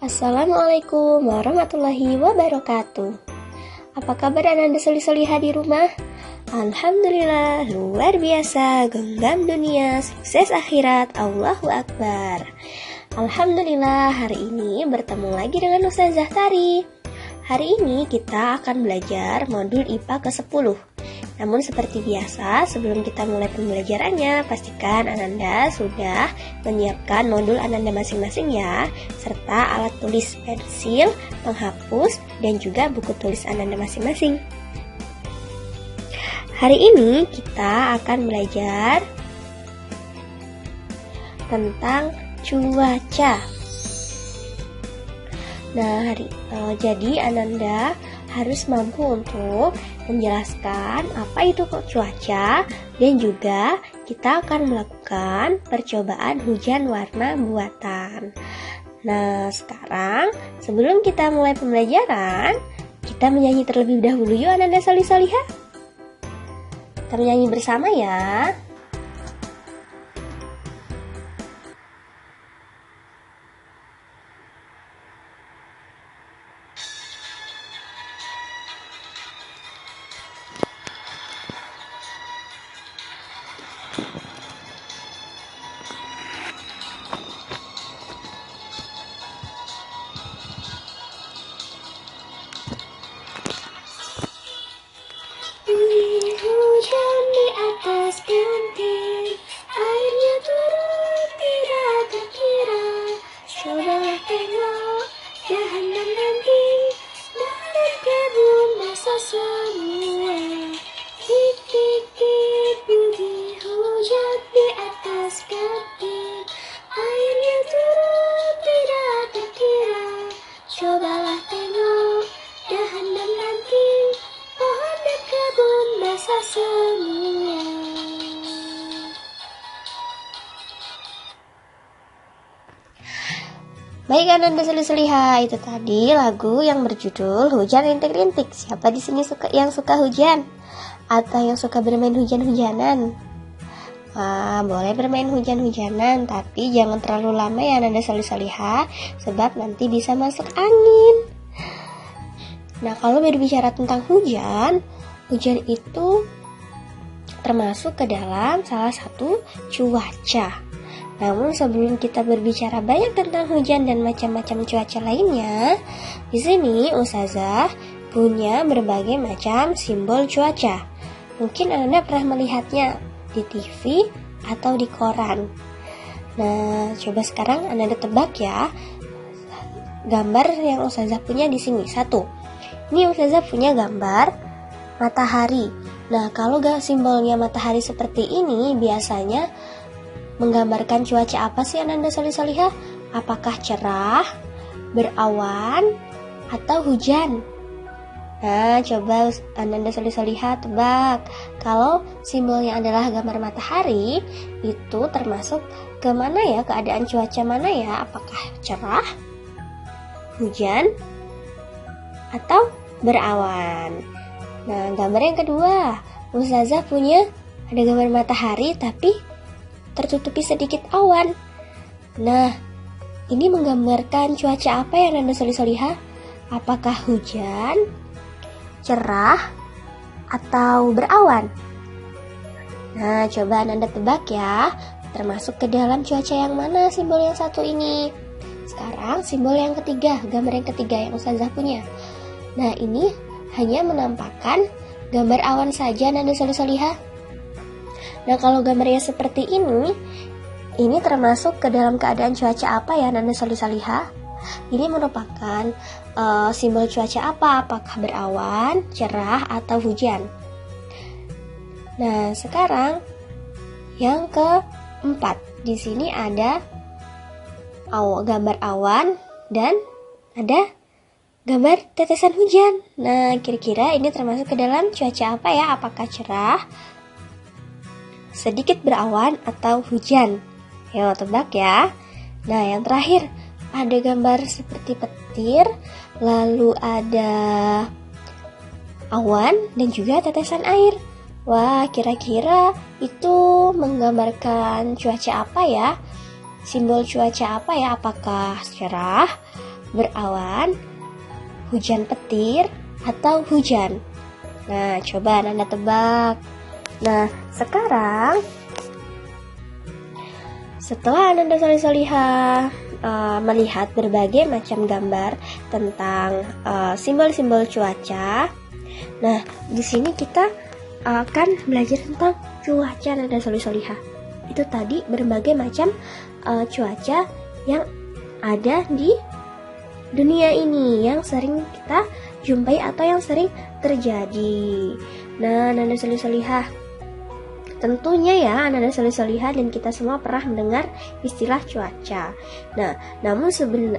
Assalamualaikum warahmatullahi wabarakatuh. Apa kabar Ananda Solihah di rumah? Alhamdulillah, luar biasa, genggam dunia, sukses akhirat, Allahu Akbar. Alhamdulillah, hari ini bertemu lagi dengan Ustazah Tari. Hari ini kita akan belajar modul IPA ke-10. Namun seperti biasa, sebelum kita mulai pembelajarannya, pastikan Ananda sudah menyiapkan modul Ananda masing-masing ya, serta alat tulis pensil, penghapus, dan juga buku tulis Ananda masing-masing. Hari ini kita akan belajar tentang cuaca. Nah, jadi Ananda harus mampu untuk menjelaskan apa itu cuaca, dan juga kita akan melakukan percobaan hujan warna buatan. Nah, sekarang sebelum kita mulai pembelajaran, kita menyanyi terlebih dahulu yuk Ananda Solihah. Kita menyanyi bersama ya. Hujan di atas genting, airnya turun tidak terkira. Cobalah tengok jahanam nanti, dan kebun basah semua. Tik tik tik bunyi hujan di atas genting, airnya turun tidak terkira. Cobalah tengok jahanam nanti, pohon dan kebun basah semua. Baik Ananda Solihah, itu tadi lagu yang berjudul Hujan Rintik-Rintik. Siapa di sini yang suka hujan? Atau yang suka bermain hujan-hujanan? Boleh bermain hujan-hujanan, tapi jangan terlalu lama ya Ananda Solihah, sebab nanti bisa masuk angin. Nah, kalau berbicara tentang hujan itu termasuk ke dalam salah satu cuaca. Namun sebelum kita berbicara banyak tentang hujan dan macam-macam cuaca lainnya, di sini Ustazah punya berbagai macam simbol cuaca. Mungkin Anda pernah melihatnya di TV atau di koran. Nah, coba sekarang Anda tebak ya gambar yang Ustazah punya di sini. 1. Ini Ustazah punya gambar matahari. Nah, kalau simbolnya matahari seperti ini biasanya menggambarkan cuaca apa sih Ananda Solihah? Apakah cerah, berawan, atau hujan? Nah, coba Ananda Solihah tebak. Kalau simbolnya adalah gambar matahari, itu termasuk ke mana ya? Keadaan cuaca mana ya? Apakah cerah, hujan, atau berawan? Nah, gambar yang kedua, Ustazah punya ada gambar matahari tapi tertutupi sedikit awan. Nah, ini menggambarkan cuaca apa ya Ananda Solihah? Apakah hujan, cerah, atau berawan? Nah, coba Ananda tebak ya, termasuk ke dalam cuaca yang mana simbol yang satu ini. Sekarang simbol yang ketiga, gambar yang ketiga yang Ustazah punya. Nah, ini hanya menampakkan gambar awan saja Ananda Solihah. Nah, kalau gambarnya seperti ini termasuk ke dalam keadaan cuaca apa ya Ananda Solihah? Ini merupakan simbol cuaca apa? Apakah berawan, cerah, atau hujan? Nah, sekarang yang keempat. Di sini ada gambar awan dan ada gambar tetesan hujan. Nah, kira-kira ini termasuk ke dalam cuaca apa ya? Apakah cerah, sedikit berawan, atau hujan? Yo, tebak ya. Nah, yang terakhir ada gambar seperti petir, lalu ada awan dan juga tetesan air. Wah, kira-kira itu menggambarkan cuaca apa ya? Simbol cuaca apa ya? Apakah cerah, berawan, hujan petir, atau hujan? Nah, coba Ananda tebak. Nah, sekarang setelah Ananda solih-solihah melihat berbagai macam gambar tentang simbol-simbol cuaca, nah di sini kita akan belajar tentang cuaca Ananda solih-solihah. Itu tadi berbagai macam cuaca yang ada di dunia ini yang sering kita jumpai atau yang sering terjadi. Nah, Ananda solih-solihah, tentunya ya Ananda solih-solihah dan kita semua pernah mendengar istilah cuaca. Nah, namun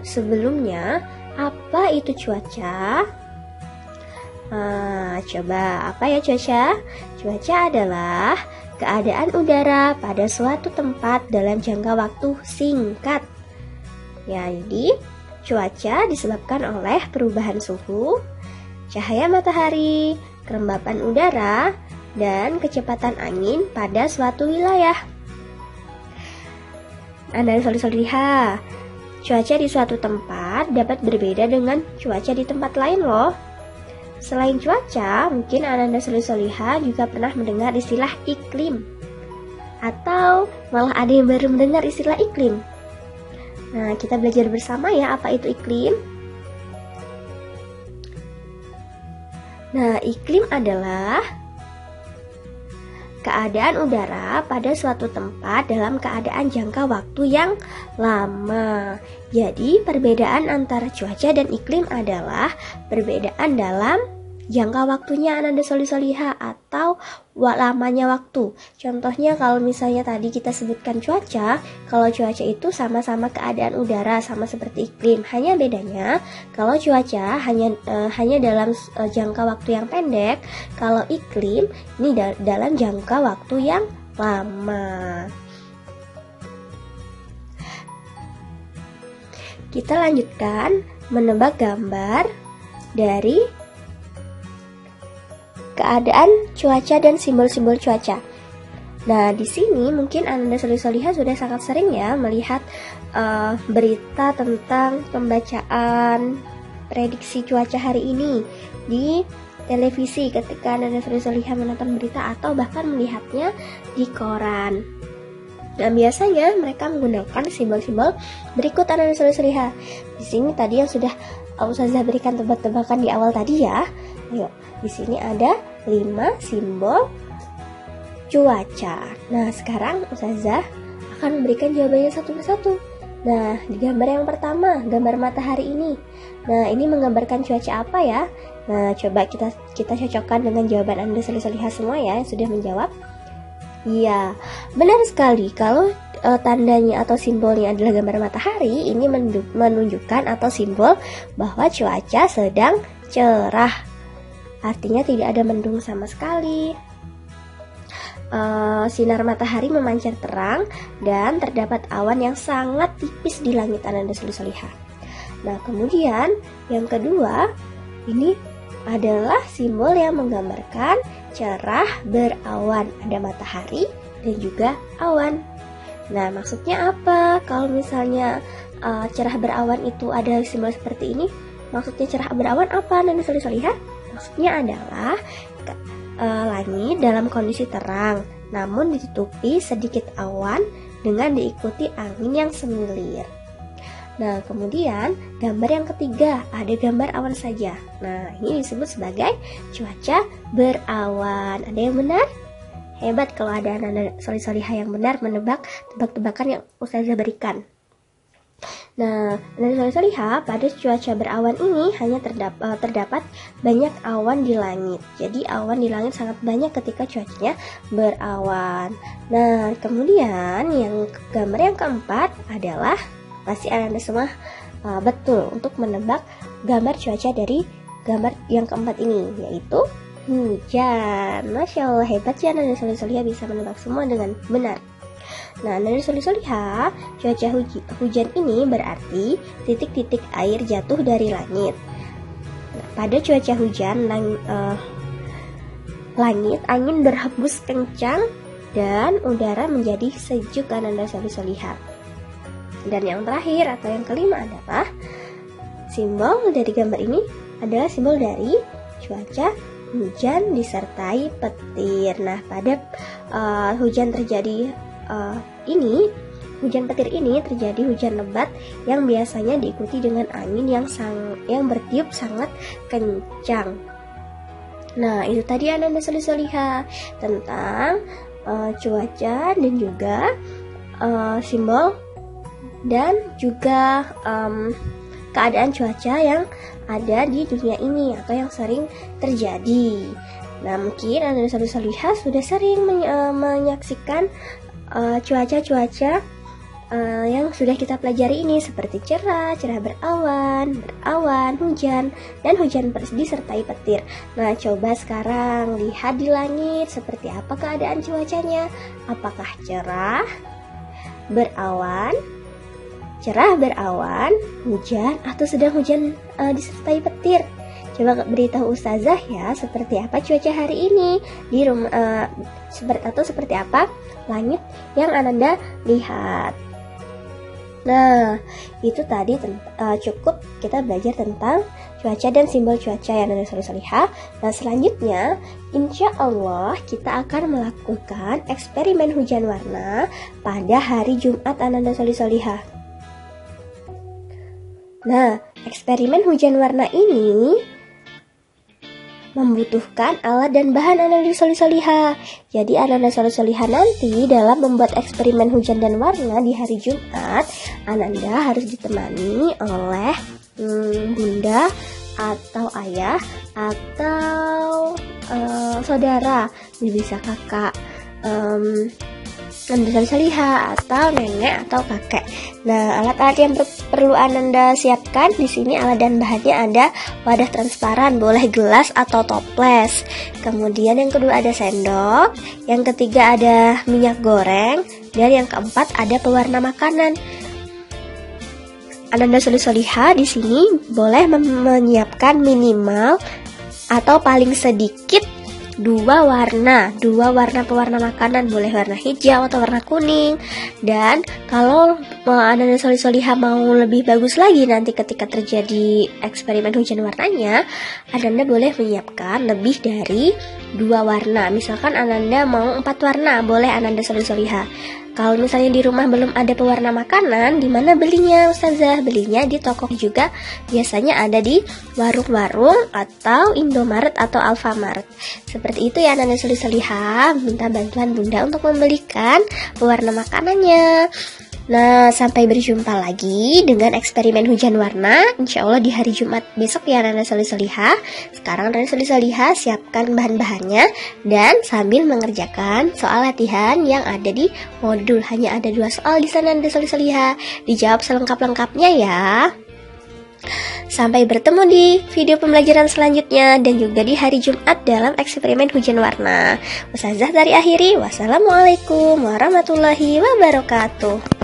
sebelumnya apa itu cuaca? Coba apa ya cuaca? Cuaca adalah keadaan udara pada suatu tempat dalam jangka waktu singkat. Ya, jadi cuaca disebabkan oleh perubahan suhu, cahaya matahari, kelembapan udara, dan kecepatan angin pada suatu wilayah. Anda solih-solihah, cuaca di suatu tempat dapat berbeda dengan cuaca di tempat lain loh. Selain cuaca, mungkin Anda solih-solihah juga pernah mendengar istilah iklim, atau malah ada yang baru mendengar istilah iklim. Nah, kita belajar bersama ya apa itu iklim. Nah, iklim adalah keadaan udara pada suatu tempat dalam keadaan jangka waktu yang lama. Jadi, perbedaan antara cuaca dan iklim adalah perbedaan dalam jangka waktunya Ananda solih-solihah atau lamanya waktu. Contohnya kalau misalnya tadi kita sebutkan cuaca, kalau cuaca itu sama-sama keadaan udara, sama seperti iklim. Hanya bedanya kalau cuaca hanya dalam jangka waktu yang pendek, kalau iklim ini dalam jangka waktu yang lama. Kita lanjutkan menebak gambar dari keadaan cuaca dan simbol-simbol cuaca. Nah, di sini mungkin Anda solih-solihah sudah sangat sering ya melihat berita tentang pembacaan prediksi cuaca hari ini di televisi ketika Anda solih-solihah menonton berita atau bahkan melihatnya di koran. Nah, biasanya mereka menggunakan simbol-simbol berikut Anda solih-solihah. Di sini tadi yang sudah Ustazah berikan tebak-tebakan di awal tadi ya. Ayo, di sini ada 5 simbol cuaca. Nah, sekarang Ustazah akan memberikan jawabannya satu persatu. Nah, di gambar yang pertama, gambar matahari ini. Nah, ini menggambarkan cuaca apa ya? Nah, coba kita cocokkan dengan jawaban Anda solih-solihah semua ya yang sudah menjawab. Iya, benar sekali. Kalau tandanya atau simbolnya adalah gambar matahari, ini menunjukkan atau simbol bahwa cuaca sedang cerah. Artinya tidak ada mendung sama sekali. Sinar matahari memancar terang dan terdapat awan yang sangat tipis di langit Anda solih-solihah. Nah, kemudian yang kedua, ini adalah simbol yang menggambarkan cerah berawan. Ada matahari dan juga awan. Nah, maksudnya apa? Kalau misalnya cerah berawan itu ada simbol seperti ini, maksudnya cerah berawan apa Anda solih-solihah? Maksudnya adalah langit dalam kondisi terang, namun ditutupi sedikit awan dengan diikuti angin yang semilir. Nah, kemudian gambar yang ketiga, ada gambar awan saja. Nah, ini disebut sebagai cuaca berawan. Ada yang benar? Hebat kalau ada anak-anak solih-solihah yang benar menebak tebak-tebakan yang Ustazah berikan. Nah, anak solih-solihah, pada cuaca berawan ini hanya terdapat banyak awan di langit. Jadi awan di langit sangat banyak ketika cuacanya berawan. Nah, kemudian yang gambar yang keempat adalah pasti Anda semua betul untuk menebak gambar cuaca dari gambar yang keempat ini, yaitu hujan. Masya Allah, hebat ya Anda solih-solihah bisa menebak semua dengan benar. Nah, Anda solih-solihah, cuaca hujan ini berarti titik-titik air jatuh dari langit. Nah, pada cuaca hujan, langit angin berhembus kencang dan udara menjadi sejuk Anda solih-solihah. Dan yang terakhir atau yang kelima adalah simbol dari gambar ini adalah simbol dari cuaca hujan disertai petir. Nah, pada hujan terjadi hujan petir ini terjadi hujan lebat yang biasanya diikuti dengan angin yang bertiup sangat kencang. Nah, itu tadi Ananda Soliha tentang cuaca dan juga simbol dan juga keadaan cuaca yang ada di dunia ini atau yang sering terjadi. Nah, mungkin Ananda Soliha sudah sering menyaksikan cuaca-cuaca yang sudah kita pelajari ini, seperti cerah berawan, hujan, dan hujan disertai petir. Nah, coba sekarang lihat di langit seperti apa keadaan cuacanya. Apakah cerah berawan, hujan, atau sedang hujan disertai petir? Coba beritahu Ustazah ya, seperti apa cuaca hari ini di rumah, seperti apa langit yang Ananda lihat. Nah, itu tadi cukup kita belajar tentang cuaca dan simbol cuaca yang Ananda Soliha. Nah, selanjutnya insya Allah kita akan melakukan eksperimen hujan warna pada hari Jumat Ananda Soliha. Nah, eksperimen hujan warna ini membutuhkan alat dan bahan Ananda Soliha. Jadi Ananda Soliha nanti dalam membuat eksperimen hujan dan warna di hari Jumat, Ananda harus ditemani oleh bunda atau ayah atau saudara, bisa kakak Ananda Soliha atau nenek atau kakek. Nah, alat-alat yang perlu Ananda siapkan di sini, alat dan bahannya ada wadah transparan, boleh gelas atau toples. Kemudian yang kedua ada sendok, yang ketiga ada minyak goreng, dan yang keempat ada pewarna makanan. Ananda Soliha di sini boleh menyiapkan minimal atau paling sedikit dua warna pewarna makanan, boleh warna hijau atau warna kuning. Dan kalau Ananda Soliha mau lebih bagus lagi nanti ketika terjadi eksperimen hujan warnanya, Ananda boleh menyiapkan lebih dari 2 warna. Misalkan Ananda mau 4 warna, boleh Ananda Soliha. Kalau misalnya di rumah belum ada pewarna makanan, di mana belinya Ustazah? Belinya di toko juga, biasanya ada di warung-warung atau Indomaret atau Alfamart. Seperti itu ya Ananda Soliha, minta bantuan bunda untuk membelikan pewarna makanannya. Nah, sampai berjumpa lagi dengan eksperimen hujan warna, insya Allah di hari Jumat besok ya Ananda Soliha. Sekarang Ananda Soliha siapkan bahan-bahannya dan sambil mengerjakan soal latihan yang ada di modul. Hanya ada 2 soal di sana Ananda Soliha. Dijawab selengkap-lengkapnya ya. Sampai bertemu di video pembelajaran selanjutnya dan juga di hari Jumat dalam eksperimen hujan warna. Ustazah dari akhiri, wassalamualaikum warahmatullahi wabarakatuh.